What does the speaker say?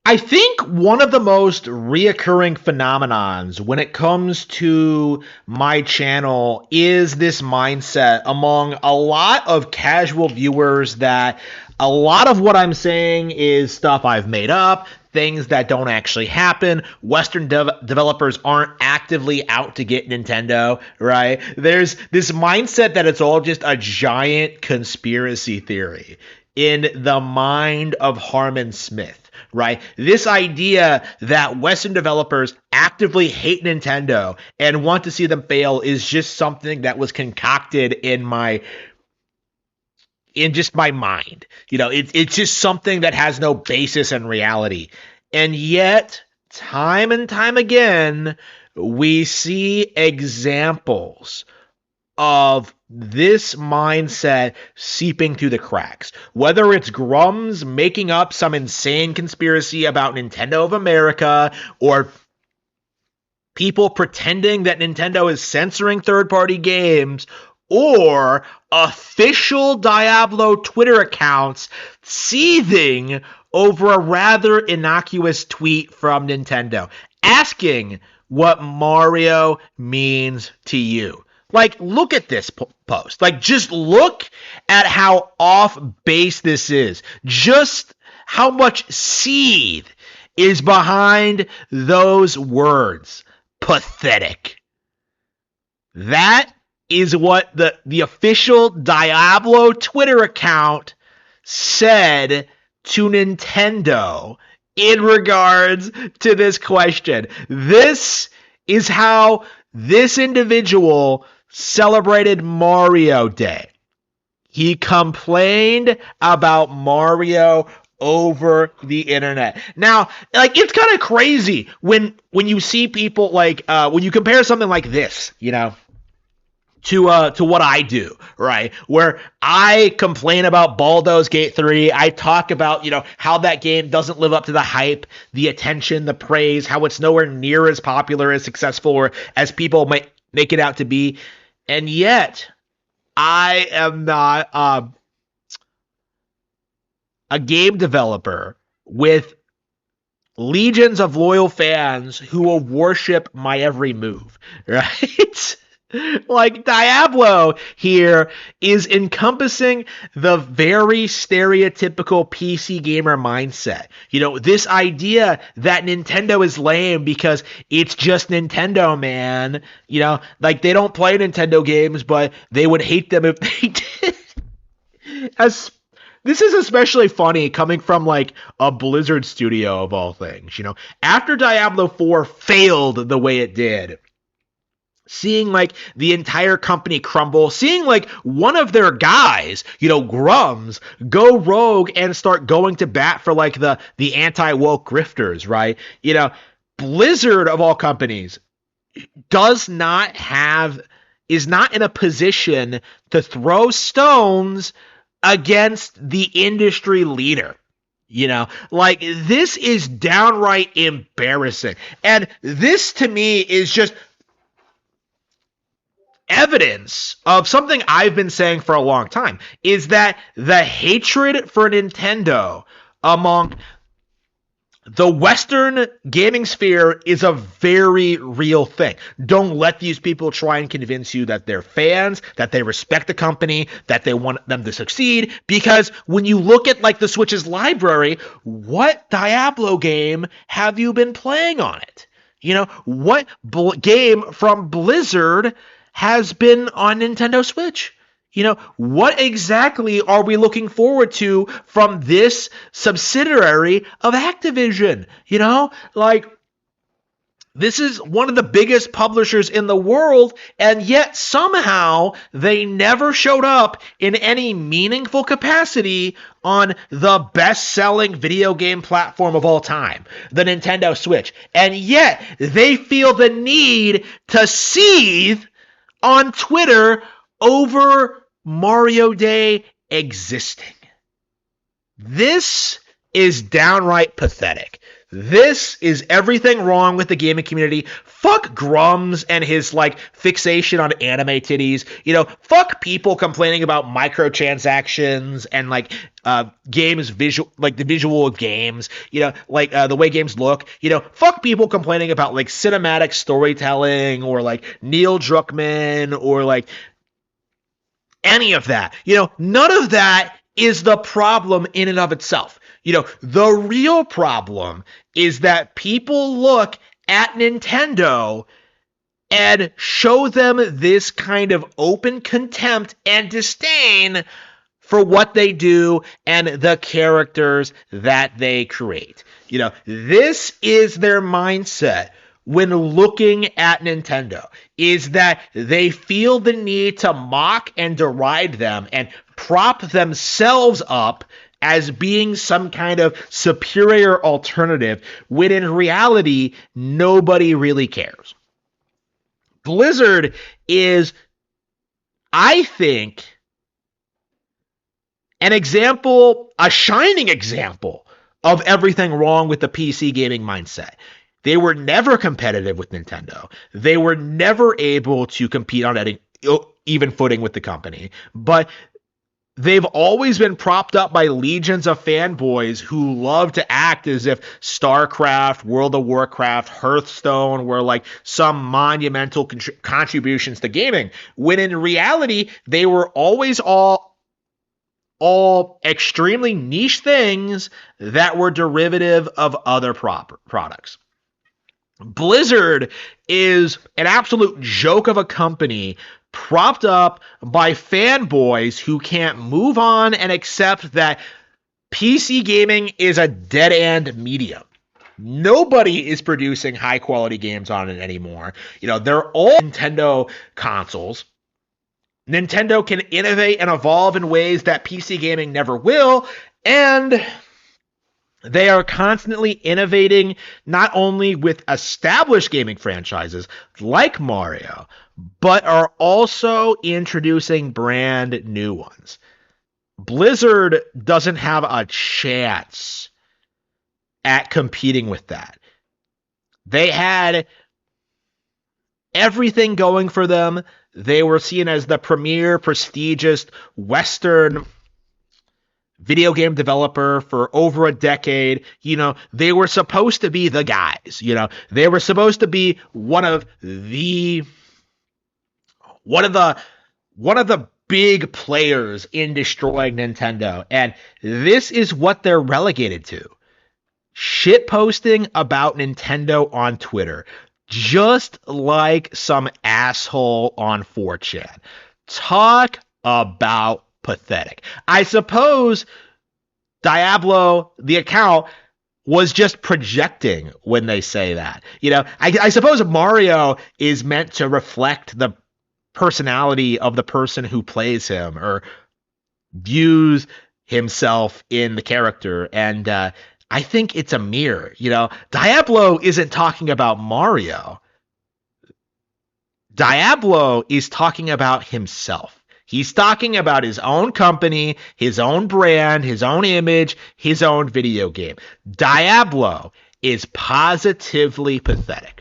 I think one of the most reoccurring phenomenons when it comes to my channel is this mindset among a lot of casual viewers that a lot of what I'm saying is stuff I've made up, things that don't actually happen. Western developers aren't actively out to get Nintendo, right? There's this mindset that it's all just a giant conspiracy theory in the mind of Harmon Smith, right? This idea that Western developers actively hate Nintendo and want to see them fail is just something that was concocted in just my mind. It's just something that has no basis in reality. And yet, time and time again, we see examples of this mindset seeping through the cracks. Whether it's Grums making up some insane conspiracy about Nintendo of America, or people pretending that Nintendo is censoring third-party games, or official Diablo Twitter accounts seething over a rather innocuous tweet from Nintendo, asking what Mario means to you. Like, look at this post. Like, just look at how off base this is. Just how much seed is behind those words. Pathetic. That is what the official Diablo Twitter account said to Nintendo in regards to this question. This is how this individual celebrated Mario Day. He complained about Mario over the internet. Now, like, it's kind of crazy when you see people like when you compare something like this, to what I do, right? Where I complain about Baldur's Gate 3. I talk about, how that game doesn't live up to the hype, the attention, the praise, how it's nowhere near as popular, as successful, or as people might make it out to be. And yet, I am not a game developer with legions of loyal fans who will worship my every move, right? Like, Diablo here is encompassing the very stereotypical PC gamer mindset. This idea that Nintendo is lame because it's just Nintendo, man. Like, they don't play Nintendo games, but they would hate them if they did. This is especially funny coming from, like, a Blizzard studio of all things. After Diablo 4 failed the way it did, seeing, like, the entire company crumble, seeing, like, one of their guys, Grums, go rogue and start going to bat for, like, the anti-woke grifters, right? Blizzard, of all companies, is not in a position to throw stones against the industry leader. Like, this is downright embarrassing. And this, to me, is just evidence of something I've been saying for a long time, is that the hatred for Nintendo among the Western gaming sphere is a very real thing. Don't let these people try and convince you that they're fans, that they respect the company, that they want them to succeed, because when you look at, like, the Switch's library, what Diablo game have you been playing on it? What game from Blizzard has been on Nintendo Switch? What exactly are we looking forward to from this subsidiary of Activision? Like, this is one of the biggest publishers in the world, and yet somehow they never showed up in any meaningful capacity on the best-selling video game platform of all time, the Nintendo Switch. And yet they feel the need to seethe on Twitter over Mario Day existing. This is downright pathetic. This is everything wrong with the gaming community. Fuck Grums and his fixation on anime titties. Fuck people complaining about microtransactions and games visual, the visual of games. The way games look. Fuck people complaining about cinematic storytelling or Neil Druckmann or any of that. None of that is the problem in and of itself. The real problem is that people look at Nintendo and show them this kind of open contempt and disdain for what they do and the characters that they create. This is their mindset when looking at Nintendo, is that they feel the need to mock and deride them and prop themselves up as being some kind of superior alternative, when in reality, nobody really cares. Blizzard is, I think, an example, a shining example of everything wrong with the PC gaming mindset. They were never competitive with Nintendo. They were never able to compete on any even footing with the company. But they've always been propped up by legions of fanboys who love to act as if StarCraft, World of Warcraft, Hearthstone were some monumental contributions to gaming, when in reality, they were always all extremely niche things that were derivative of other products. Blizzard is an absolute joke of a company propped up by fanboys who can't move on and accept that PC gaming is a dead-end medium. Nobody is producing high-quality games on it anymore. They're all Nintendo consoles. Nintendo can innovate and evolve in ways that PC gaming never will, and they are constantly innovating not only with established gaming franchises like Mario, but are also introducing brand new ones. Blizzard doesn't have a chance at competing with that. They had everything going for them. They were seen as the premier, prestigious Western video game developer for over a decade. They were supposed to be the guys. They were supposed to be one of the big players in destroying Nintendo. And this is what they're relegated to. Shit posting about Nintendo on Twitter, just like some asshole on 4chan. Talk about pathetic. I suppose Diablo, the account, was just projecting when they say that. I suppose Mario is meant to reflect the personality of the person who plays him or views himself in the character. And I think it's a mirror. Diablo isn't talking about Mario. Diablo is talking about himself. He's talking about his own company, his own brand, his own image, his own video game. Diablo is positively pathetic.